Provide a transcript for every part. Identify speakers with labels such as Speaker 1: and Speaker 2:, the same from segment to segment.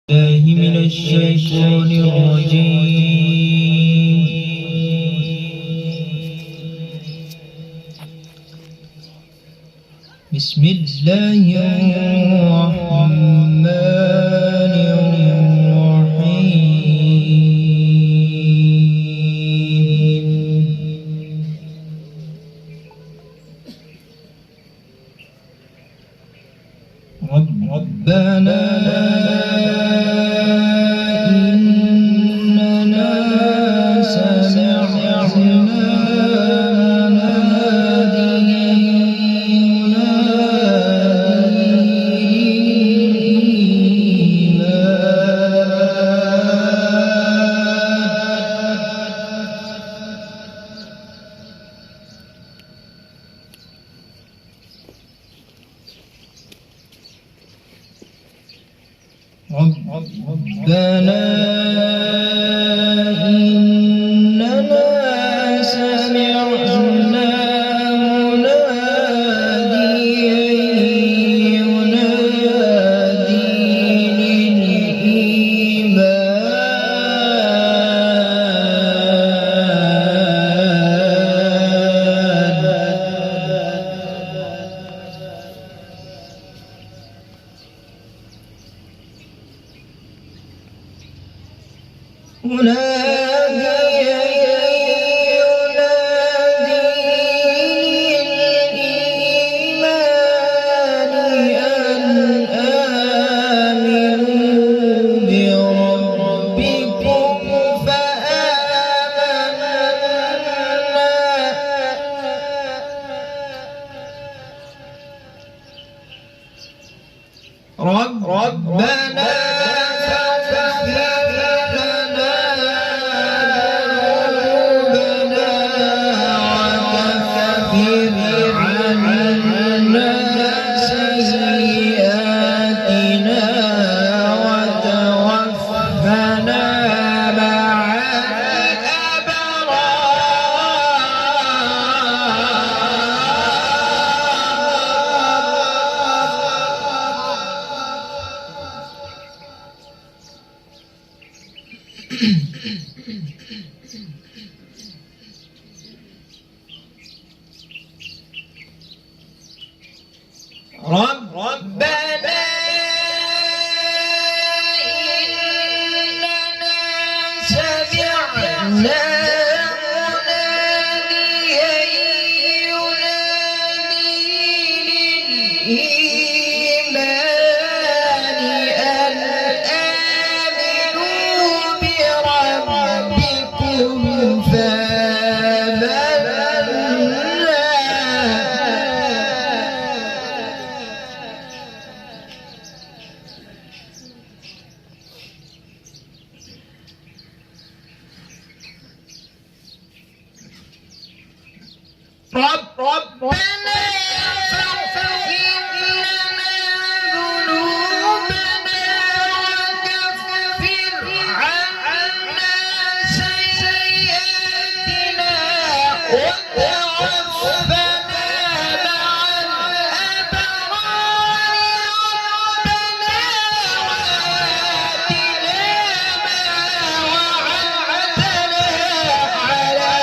Speaker 1: الله من الشيطان الرجيم. بسم الله الرحمن الرحيم. ربنا ربنا إننا سمعنا مناديا ينادي ربنا ربنا إننا سمعنا مناديا ينادي للإيمان أن آمنوا بربكم ربنا فاغفر لنا ذنوبنا وكفر عنا سيئاتنا وتوفنا مع الأبرار ربنا وآتنا ما وعدتنا على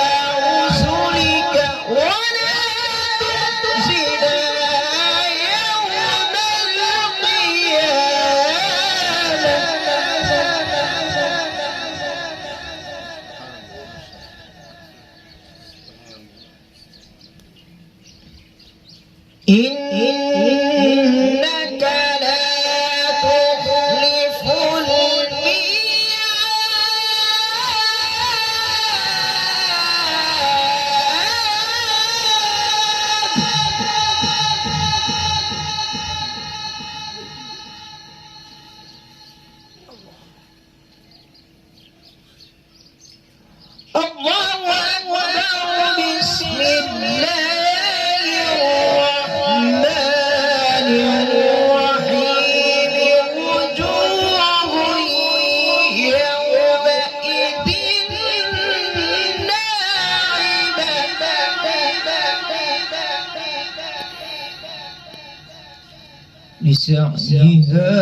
Speaker 1: رسلك ولا تخزنا يوم القيامة إنك لا تخلف الله أكبر. بسم الله الرحمن الرحيم. وجوه يومئذ ناعمة لسعيها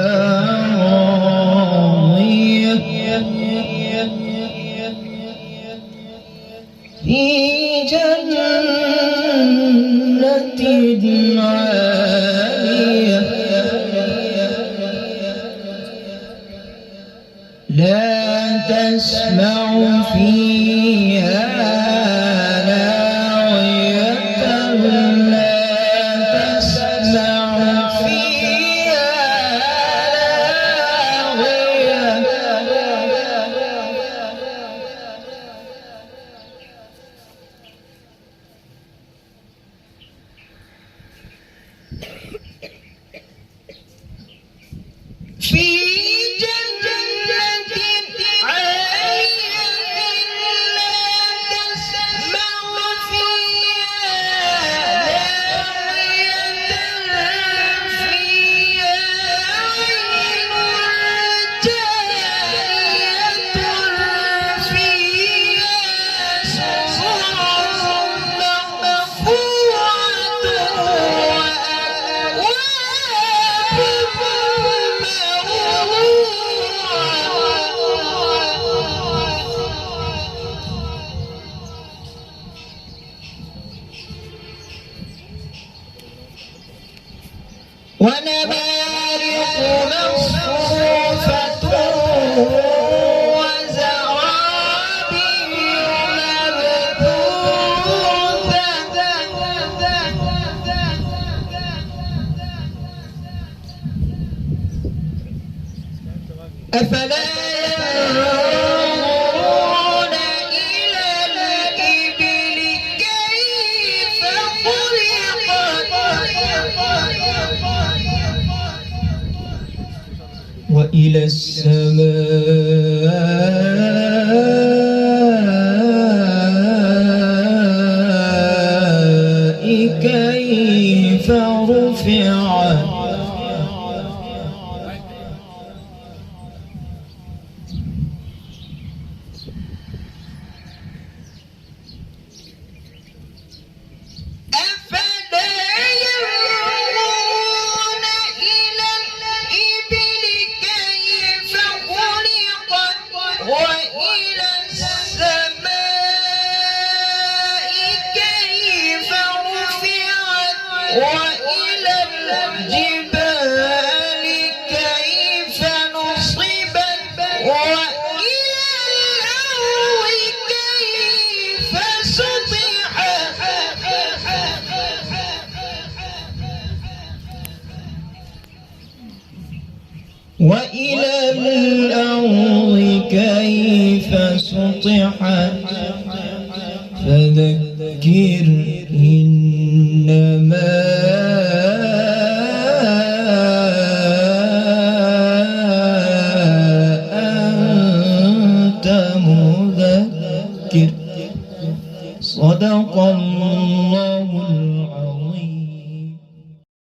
Speaker 1: في جنة عالية لا تسمع فيها لاغية لا تسمع فيها في جنة عالية لا تسمع فيها لاغية فيها عين جارية فيها سرر مرفوعة ونمارق مصفوفة وزرابي مبثوثة أفلا ينظرون إلى الإبل كيف خلقت وإلى السماء كيف رفعت وإلى السماء كيف رفعت وإلى الجبال كيف نصبت وإلى الأرض كيف سطحت وإلى الأرض كيف سطحت فذكر إنما أنت مذكر صدق الله